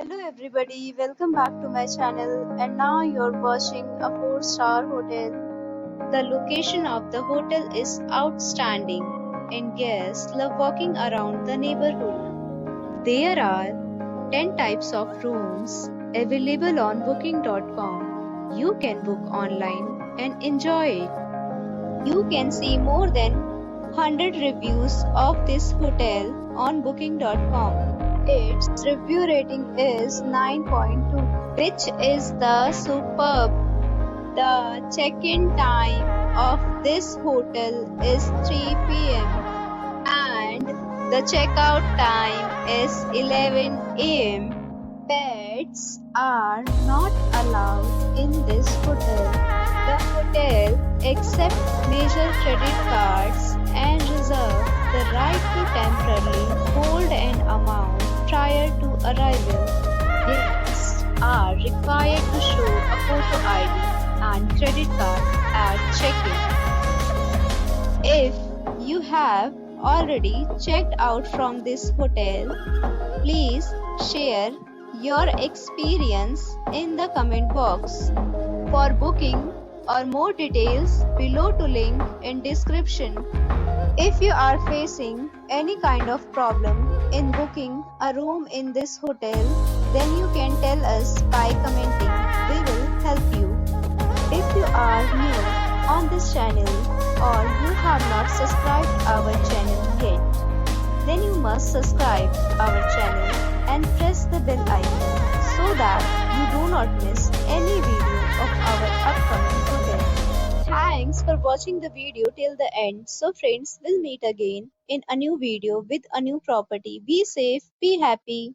Hello everybody, welcome back to my channel, and now you're watching a 4-star hotel. The location of the hotel is outstanding and guests love walking around the neighborhood. There are 10 types of rooms available on booking.com. You can book online and enjoy it. You can see more than 100 reviews of this hotel on booking.com. Its review rating is 9.2, which is the superb. The check-in time of this hotel is 3 p.m. and the checkout time is 11 a.m. Pets are not allowed in this hotel. The hotel accepts major credit cards and reserves the right to temporarily hold an amount prior to arrival. Guests are required to show a photo ID and credit card at check-in. If you have already checked out from this hotel, please share your experience in the comment box. For booking or more details, below to link in description. If you are facing any kind of problem in booking a room in this hotel, then you can tell us by commenting. We will help you. If you are new on this channel or you have not subscribed our channel yet, then you must subscribe our channel and press the bell icon so that you do not miss any video of our upcoming hotel. Thanks for watching the video till the end. So friends, we'll meet again in a new video with a new property. Be safe, be happy.